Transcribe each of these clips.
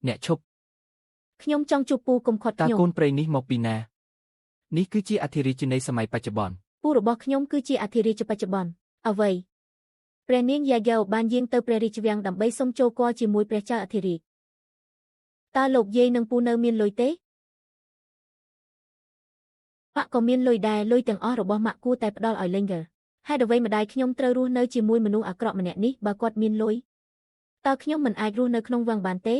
អ្នកឈប់ ខ្ញុំចង់ជួបពូកុំខាត់ តើ ខ្ញុំ កូនព្រៃនេះមកពីណានេះគឺជាអធិរាជនៃសម័យបច្ចុប្បន្ន ពូរបស់ខ្ញុំគឺជាអធិរាជបច្ចុប្បន្នអ្វីព្រះនាងយ៉ាហ្គែវបានយាងទៅព្រះរាជវាំងដើម្បីសុំចូលគាល់ជាមួយព្រះចៅអធិរាជតើលោកយាយនិងពូនៅមានលុយទេម៉ាក់ក៏មានលុយដែរលុយទាំងអស់របស់ម៉ាក់គួរតែផ្ដល់ឲ្យលេងហ្គើហេតុអ្វីម្ដាយខ្ញុំត្រូវរស់នៅជាមួយមនុស្សអាក្រក់ម្នាក់នេះបើគាត់មានលុយតើខ្ញុំមិនអាចរស់នៅក្នុងវាំងបានទេ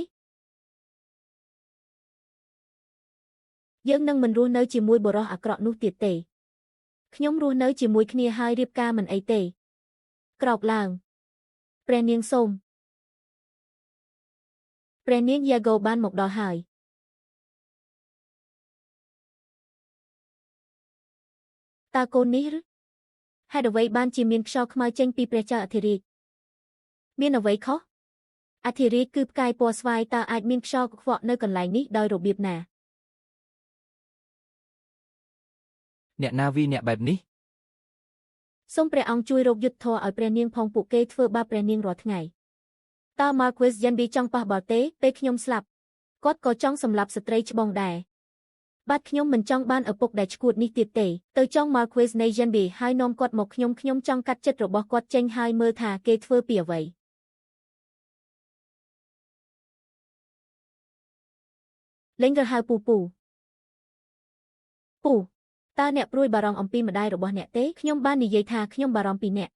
យើងនឹងមិនរស់នៅជាមួយបុរសអាក្រក់នោះទៀតទេខ្ញុំរស់នៅជាមួយគ្នាហើយរៀបការមិនអីទេក្រោកឡើងព្រះនាងសូមព្រះនាងយ៉ាហ្គោបានមកដល់ហើយតើកូននេះឬហេតុអ្វីបានជាមានខ្យល់ខ្មៅចេញពីព្រះចៅអធិរាជមានអ្វីខុសអធិរាជគឺផ្កាយពណ៌ស្វាយតើអាចមានខ្យល់កខ្វក់នៅកន្លែងនេះដោយរបៀបណាអ្នកណាវីអ្នកបែបនេះសូមព្រះអង្គជួយរកយុទ្ធធរឲ្យព្រះនាងផងពួកគេធ្វើបាបព្រះនាងរាល់ថ្ងៃតើ Marquis Yenby ចង់ប៉ះបល់ទេពេលខ្ញុំស្លាប់គាត់ក៏ចង់សម្លាប់ស្ត្រីច្បងដែរបាទខ្ញុំមិនចង់បានឪពុកដែលឈួតនេះទៀតទេទៅចង់ Marquis នៃ Yenby ហើយនាំគាត់មកខ្ញុំចង់កាត់ចិត្តរបស់គាត់ចេញហើយមើលថាគេធ្វើពីអ្វីលេងក៏ហៅពូតើអ្នកព្រួយបារម្ភអំពីម្ដាយរបស់អ្នកទេខ្ញុំបាននិយាយថាខ្ញុំបារម្ភពីអ្នក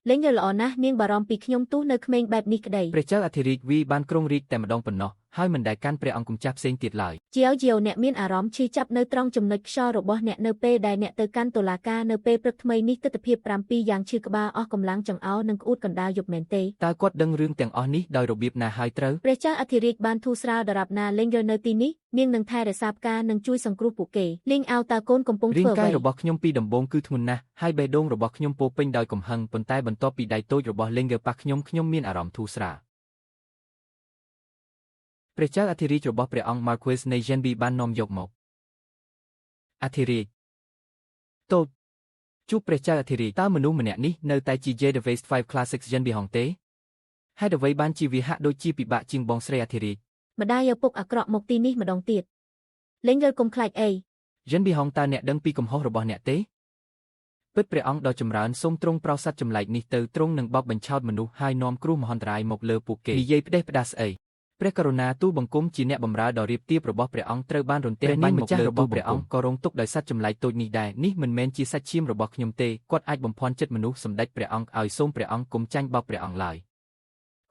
លេងក៏ល្អណាស់នាងបារម្ភពីខ្ញុំទោះនៅក្មេងបែបនេះក្តីព្រះចៅអធិរាជវីបានគ្រងរាជតែម្ដងប៉ុណ្ណោះហើយមិនដែលកាន់ព្រះអង្គម្ចាស់ផ្សេងទៀតឡើយជាវអ្នកមានអារម្មណ៍ឈឺចាប់នៅត្រង់ចំណុចខ្យល់របស់អ្នកនៅពេលដែលអ្នកទៅកាន់តុលាការនៅពេលព្រឹកថ្មីនេះទិដ្ឋភាព7យ៉ាងឈឺក្បាលអស់កម្លាំងចង្អោរនិងក្អួតកណ្ដាលយប់មែនទេតើគាត់ដឹងរឿងទាំងអស់នេះដោយរបៀបណាហើយត្រូវព្រះចៅអធិរាជបានធូរស្រាលដរាបណាលេងនៅទីនេះនាងនឹងថែរក្សាផ្កានិងជួយសង្គ្រោះពួកគេលេងអោតើកូនកំពុងធ្វើអ្វីរាងកាយរបស់ខ្ញុំពីដំបូងគឺធ្ងន់ណាស់ហើយបេះដូងរបស់ខ្ញុំពោពេញដោយកំហឹងប៉ុន្តែបន្ទាប់ពីដៃតូចរបស់លេងប៉ះខ្ញុំមានអារម្មណ៍ធូរស្រាលព្រះចៅអធិរាជរបស់ព្រះអង្គ Marquis នៃ Yenby បាននាំយកមកអធិរាជតូចជួបព្រះចៅអធិរាជតើមនុស្សម្នាក់នេះនៅតែជា The Waste 5 Classics Yenby ហងទេហេតុអ្វីបានជាវាហាក់ដូចជាពិបាកជាងបងស្រីអធិរាជម្ដាយឪពុកអាក្រក់មកទីនេះម្ដងទៀតលេងកុំខ្លាចអី Yenby ហងតើអ្នកដឹងពីកំហុសរបស់អ្នកទេពិតព្រះអង្គដ៏ចម្រើនសូមទ្រង់ប្រោសសត្វចម្លែកនេះទៅទ្រង់នឹងបបបញ្ឆោតមនុស្សហើយនាំគ្រោះមហន្តរាយមកលើពួកគេនិយាយផ្ដេសផ្ដាសស្អីព្រះករុណាទូលបង្គំជាអ្នកបម្រើដ៏រាបទាបរបស់ព្រះអង្គត្រូវបានរន្ទះបាញ់មកលើរបស់ព្រះអង្គក៏រងទុក្ខដោយសត្វចម្លែកតូចនេះដែរនេះមិនមែនជាសាច់ឈាមរបស់ខ្ញុំទេគាត់អាចបំភាន់ចិត្តមនុស្សសម្ដេចព្រះអង្គឲ្យសូមព្រះអង្គកុំចាញ់បោកព្រះអង្គឡើយ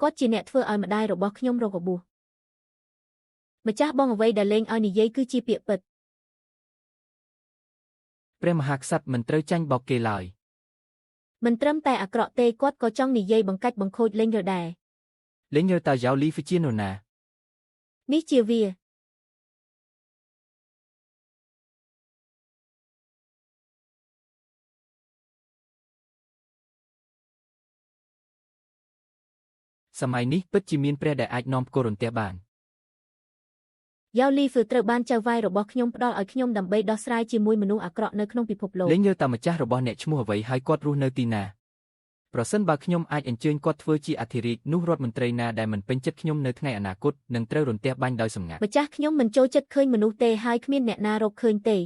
គាត់ជាអ្នកធ្វើឲ្យម្ដាយរបស់ខ្ញុំរងរបួសម្ចាស់បងអ្វីដែលលេងឲ្យនិយាយគឺជាពាក្យពិតព្រះមហាក្សត្រមិនត្រូវចាញ់បោកគេឡើយមិនត្រឹមតែអាក្រក់ទេគាត់ក៏ចង់និយាយបង្កាច់បង្ខូចលេងដែរលេងតើយ៉ាវលីហ្វជានរណានេះជាវាសម័យនេះពិតជាមានព្រះដែលអាចនាំផ្គររន្ទះបានយ៉ាវលីហ្វត្រូវបានចៅវាយរបស់ខ្ញុំផ្ដល់ឲ្យខ្ញុំដើម្បីដោះស្រាយជាមួយមនុស្សអាក្រក់នៅក្នុងពិភពលោកលេងតើម្ចាស់របស់អ្នកឈ្មោះអ្វីហើយគាត់រស់នៅទីណាប្រសិនបើខ្ញុំអាចអញ្ជើញគាត់ធ្វើជាអធិរាជនោះរដ្ឋមន្ត្រីណាដែលមិនពេញចិត្តខ្ញុំនៅថ្ងៃអនាគតនឹងត្រូវរន្ទះបាញ់ដោយសម្ងាត់ម្ចាស់ខ្ញុំមិនចូលចិត្តឃើញមនុស្សទេហើយគ្មានអ្នកណារកឃើញទេ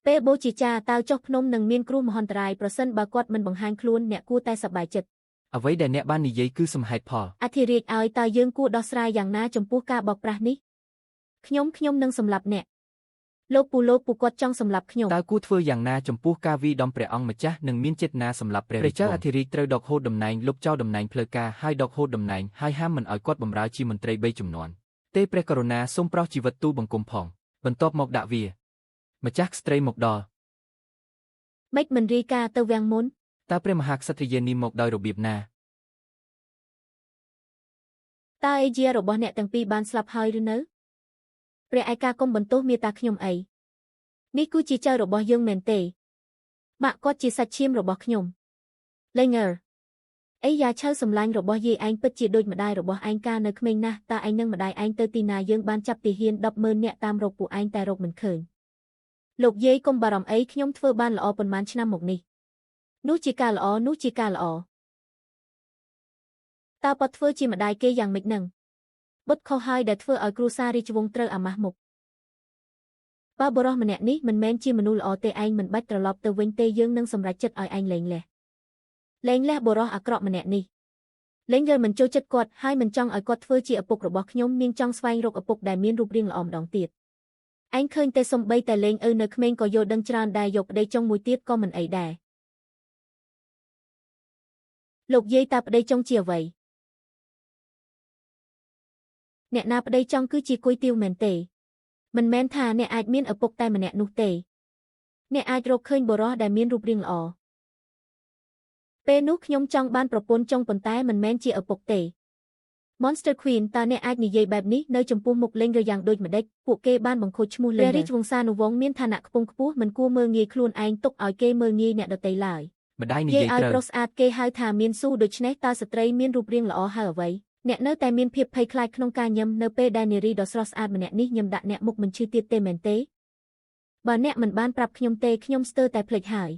ពេលបូជាចាតើចុះភ្នំនឹងមានគ្រោះមហន្តរាយប្រសិនបើគាត់មិនបង្ហាញខ្លួនអ្នកគួរតែសប្បាយចិត្តអ្វីដែលអ្នកបាននិយាយគឺសមហេតុផលអធិរាជឲ្យតើយើងគួរដោះស្រាយយ៉ាងណាចំពោះការបោកប្រាស់នេះខ្ញុំនឹងសម្លាប់អ្នកលោកពូគាត់ចង់សម្លាប់ខ្ញុំតើគួរធ្វើយ៉ាងណាចំពោះការវាយដំព្រះអង្គម្ចាស់នឹងមានចេតនាសម្លាប់ព្រះចៅអធិរាជត្រូវដកហូតតំណែងលុបចោលតំណែងផ្លូវការហើយដកហូតតំណែងហើយហាមមិនឲ្យគាត់បម្រើជាមន្ត្រី3ជំនាន់ទេព្រះករុណាសូមប្រោសជីវិតទូលបង្គំផងបន្ទាប់មកដាក់វាម្ចាស់ស្ត្រីមកដល់ម៉េចមិនរាយការណ៍ទៅវាំងមុនតើព្រះមហាក្សត្រយានីមកដោយរបៀបណាតើអេជារបស់អ្នកទាំងពីរបានស្លាប់ហើយឬនៅព្រះឯកាកុំបន្ទោសមេត្តាខ្ញុំអីនេះគឺជាចៅរបស់យើងមែនទេម៉ាក់គាត់ជាសាច់ឈាមរបស់ខ្ញុំលេងអីយ៉ាឆៅសម្លាញ់របស់យាយឯងពិតជាដូចម្ដាយរបស់ឯងកាលនៅក្មេងណាស់តើឯងនឹងម្ដាយឯងទៅទីណាយើងបានចាប់ទាហាន100000នាក់តាមរកពួកឯងតែរកមិនឃើញលោកយាយកុំបារម្ភអីខ្ញុំធ្វើបានល្អប៉ុន្មានឆ្នាំមកនេះនោះជាការល្អតើប៉ាធ្វើជាម្ដាយគេយ៉ាងម៉េចនឹង បុតខុសហើយដែលធ្វើឲ្យគ្រួសាររាជវង្សត្រូវអាម៉ាស់មុខបើបរិសម្នាក់នេះមិនមែនជាមនុស្សល្អទេឯងមិនបាច់ត្រឡប់ទៅវិញទេយើងនឹងសម្រេចចិត្តឲ្យឯងលែងលះបរិសអាក្រក់ម្នាក់នេះលេងយល់មិនចូលចិត្តគាត់ហើយមិនចង់ឲ្យគាត់ធ្វើជាឪពុករបស់ខ្ញុំនាងចង់ស្វែងរកឪពុកដែលមានរូបរាងល្អម្ដងទៀតឯងឃើញតែសំបីតែលេងនៅក្មេងក៏យល់ដឹងច្រើនដែរយកប្តីចុងមួយទៀតក៏មិនអីដែរលោកយាយតើប្តីចុងជាអ្វីអ្នកណាប្តីចង់គឺជាគុយទាវមែនទេមិនមែនថាអ្នកអាចមានឪពុកតែម្នាក់នោះទេអ្នកអាចរកឃើញបុរសដែលមានរូបរាងល្អពេលនោះខ្ញុំចង់បានប្រពន្ធចុងប៉ុន្តែមិនមែនជាឪពុកទេ Monster Queen តើអ្នកអាចនិយាយបែបនេះនៅចំពោះមុខលេងឬយ៉ាងដូចម្ដេចពួកគេបានបង្ខូចឈ្មោះព្រះរាជវង្សានុវង្សមានឋានៈខ្ពង់ខ្ពស់មិនគួរមើលងាយខ្លួនឯងទុកឲ្យគេមើលងាយអ្នកដទៃឡើយម្ដាយនិយាយត្រូវឲ្យប្រុសស្អាតគេហៅថាមានស៊ូដូច្នេះតើស្ត្រីមានរូបរាងល្អហើយអ្វីអ្នកនៅតែមានភាពភ័យខ្លាចក្នុងការញឹមនៅពេលដែលនារីដ៏ស្រស់ស្អាតម្នាក់នេះញឹមដាក់អ្នកមុខមិនឈឺទៀតទេមែនទេបើអ្នកមិនបានប្រាប់ខ្ញុំទេខ្ញុំស្ទើរតែភ្លេចហើយ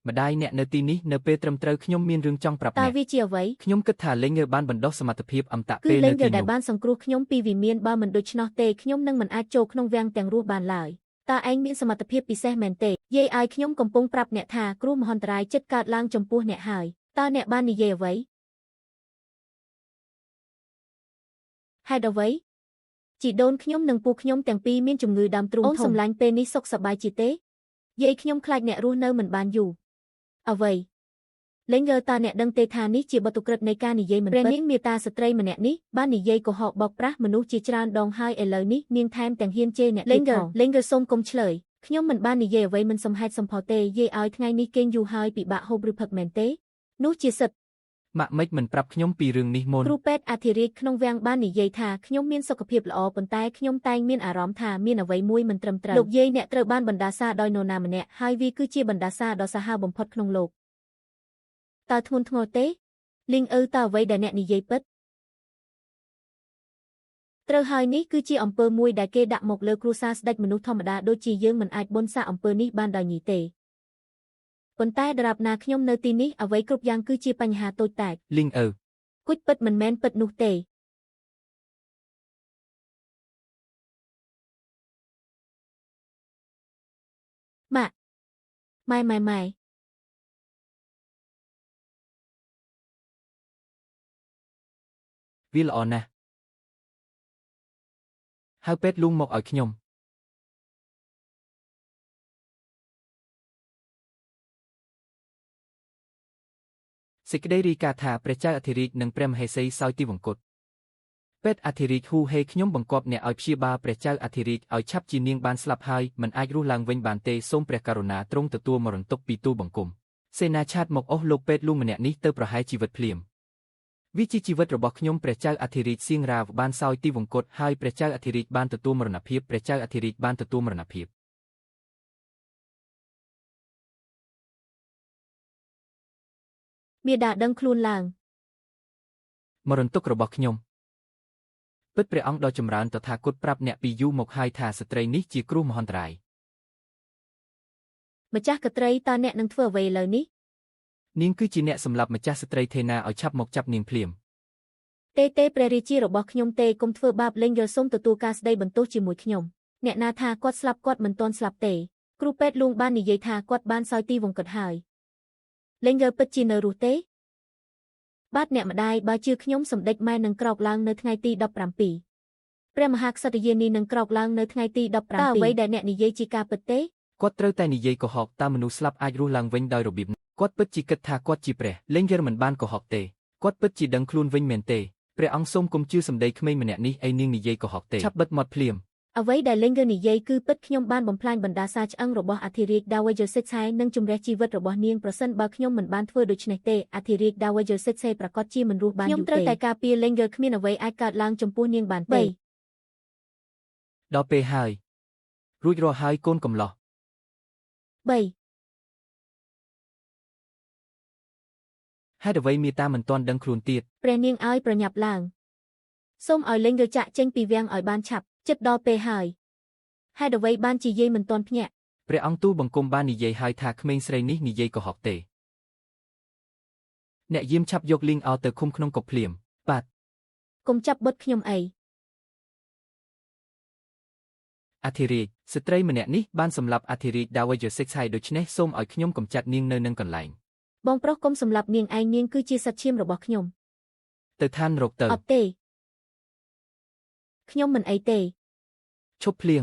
ម្ដាយអ្នកនៅទីនេះនៅពេលត្រឹមត្រូវខ្ញុំមានរឿងចង់ប្រាប់អ្នកតើវាជាអ្វីខ្ញុំគិតថាលេងបានបណ្ដុះសមត្ថភាពអមតៈពេលនៅទីនោះគឺលេងដែលបានសង្គ្រោះខ្ញុំពីវិមានបើមិនដូច្នោះទេខ្ញុំនឹងមិនអាចចូលក្នុងវាំងទាំងរស់បានឡើយតើឯងមានសមត្ថភាពពិសេសមែនទេយាយឲ្យខ្ញុំកំពុងប្រាប់អ្នកថាគ្រោះមហន្តរាយចិត្តកើតឡើងចំពោះអ្នកហើយតើអ្នកបាននិយាយអ្វីហេតុអ្វីជីដូនខ្ញុំនិងពូខ្ញុំទាំងពីរមានជំងឺដើមទ្រូងធំអូនសម្លាញ់ពេលនេះសុខសប្បាយជាទេយាយខ្ញុំខ្លាចអ្នករស់នៅមិនបានយូរអ្វីលេងយល់តើអ្នកដឹងទេថានេះជាបទឧក្រិដ្ឋនៃការនិយាយមិនពិតព្រះនាងមេតាស្ត្រីម្នាក់នេះបាននិយាយកុហកបោកប្រាស់មនុស្សជាច្រើនដងហើយឥឡូវនេះនាងថែមទាំងហ៊ានជេរអ្នកលេងយល់សូមកុំឆ្លើយខ្ញុំមិនបាននិយាយអ្វីមិនសមហេតុសមផលទេយាយឲ្យថ្ងៃនេះគេងយូរហើយពិបាកហូបឬផឹកមែនទេនោះជាសិទ្ធម៉ាក់ម៉េចមិនប្រាប់ខ្ញុំពីរឿងនេះមុនគ្រូពេទ្យអធិរាជក្នុងវាំងបាននិយាយថាខ្ញុំមានសុខភាពល្អប៉ុន្តែខ្ញុំតែងមានអារម្មណ៍ថាមានអ្វីមួយមិនត្រឹមត្រូវលោកយាយអ្នកត្រូវបានបណ្ដាសាដោយនរណាម្នាក់ហើយវាគឺជាបណ្ដាសាដ៏សាហាវបំផុតក្នុងលោកតើធ្ងន់ធ្ងរទេលីងតើអ្វីដែលអ្នកនិយាយពិតត្រូវហើយនេះគឺជាអំពើមួយដែលគេដាក់មកលើគ្រួសារស្ដេចមនុស្សធម្មតាដូចជាយើងមិនអាចបន់សាអំពើនេះបានដោយញីទេប៉ុន្តែដរាបណាខ្ញុំនៅទីនេះអ្វីគ្រប់យ៉ាងគឺជាបញ្ហាតូចតាចលីងគួចពិតមិនមែនពិតនោះទេម៉ាក់ម៉ែវាល្អណាស់ហៅពេទ្យលួងមកឲ្យខ្ញុំសេចក្តីរាយការណ៍ថាព្រះចៅអធិរាជនិងព្រះមហេសីសោយទីវង្គតពេទ្យអធិរាជហ៊ូហេខ្ញុំបង្គាប់អ្នកឲ្យព្យាបាលព្រះចៅអធិរាជឲ្យឆាប់ជានាងបានស្លាប់ហើយមិនអាចរស់ឡើងវិញបានទេសូមព្រះករុណាទ្រង់ទទួលមរណទុក្ខពីទូលបង្គំសេនាឆាតមកអស់លោកពេទ្យលួងម្នាក់នេះទៅប្រហែលជីវិតភ្លាមវាជាជីវិតរបស់ខ្ញុំព្រះចៅអធិរាជសៀងរាវបានសោយទីវង្គតហើយព្រះចៅអធិរាជបានទទួលមរណភាពព្រះចៅអធិរាជបានទទួលមរណភាពមាតាដឹងខ្លួនឡើងមរណទុក្ខរបស់ខ្ញុំពិតព្រះអង្គដ៏ចម្រើនតថាគតប្រាប់អ្នកពីយូរមកហើយថាស្ត្រីនេះជាគ្រោះមហន្តរាយម្ចាស់កត្រីតើអ្នកនឹងធ្វើអ្វីឥឡូវនេះនាងគឺជាអ្នកសម្លាប់ម្ចាស់ស្ត្រីថេណាឲ្យឆាប់មកចាប់នាងភ្លាមទេព្រះរាជារបស់ខ្ញុំទេកុំធ្វើបាបលេងយល់សូមទទួលការស្ដីបន្ទោសជាមួយខ្ញុំអ្នកណាថាគាត់ស្លាប់គាត់មិនទាន់ស្លាប់ទេគ្រូពេទ្យលួងបាននិយាយថាគាត់បានសោយទីវង្គតហើយលេងយល់ពិតជានៅរស់ទេបាទអ្នកម្ដាយបើជឿខ្ញុំសម្ដេចម៉ែនឹងក្រោកឡើងនៅថ្ងៃទី17ព្រះមហាក្សត្រយានីនឹងក្រោកឡើងនៅថ្ងៃទី17តើអ្វីដែលអ្នកនិយាយជាការពិតទេគាត់ត្រូវតែនិយាយកុហកតើមនុស្សស្លាប់អាចរស់ឡើងវិញដោយរបៀបគាត់ពិតជាគិតថាគាត់ជាព្រះលេងយល់មិនបានកុហកទេគាត់ពិតជាដឹងខ្លួនវិញមែនទេព្រះអង្គសូមគុំជឿសម្ដីក្មេងម្នាក់នេះឯនាងនិយាយកុហកទេឆាប់បិទមាត់ភ្លាមអ្វីដែលលេងយល់និយាយគឺពិតខ្ញុំបានបំផ្លាញបណ្ដាសាឆ្អឹងរបស់អធិរាជដាវ៉េយសិតឆៃនិងជំរះជីវិតរបស់នាងប្រសិនបើខ្ញុំមិនបានធ្វើដូច្នេះទេអធិរាជដាវ៉េយសិតឆៃប្រកាសជាមិនរស់បានយូរទេខ្ញុំត្រូវតែការពារលេងយល់គ្មានអ្វីអាចកើតឡើងចំពោះនាងបានទេដល់ពេលហើយរួចរាល់ហើយកូនកំឡោះហេតុអ្វីមេតាមិនទាន់ដឹងខ្លួនទៀតព្រះនាងឲ្យប្រញាប់ឡើងសូមឲ្យលេងយល់ចាក់ចេញពីវាំងឲ្យបានឆាប់ចិត្តដល់ពេលហើយហេតុអ្វីបានជាយាយមិនទាន់ភ្ញាក់ព្រះអង្គទូលបង្គំបាននិយាយហើយថាក្មេងស្រីនេះនិយាយកុហកទេអ្នកយាមឆាប់យកលីងអោទៅឃុំក្នុងគុកភ្លាមបាទ កុំចាប់បុតខ្ញុំអី អធិរាជស្ត្រីម្នាក់នេះបានសម្លាប់អធិរាជដាវយសិកឆៃដូច្នេះសូមឲ្យខ្ញុំកំចាត់នាងនៅនឹងកន្លែង បងប្រុសកុំសម្លាប់នាងឯងនាងគឺជាសាច់ឈាមរបស់ខ្ញុំ ទៅឋានរកទៅ អត់ទេខ្ញុំមិនអីទេ ឈប់ភ្លៀង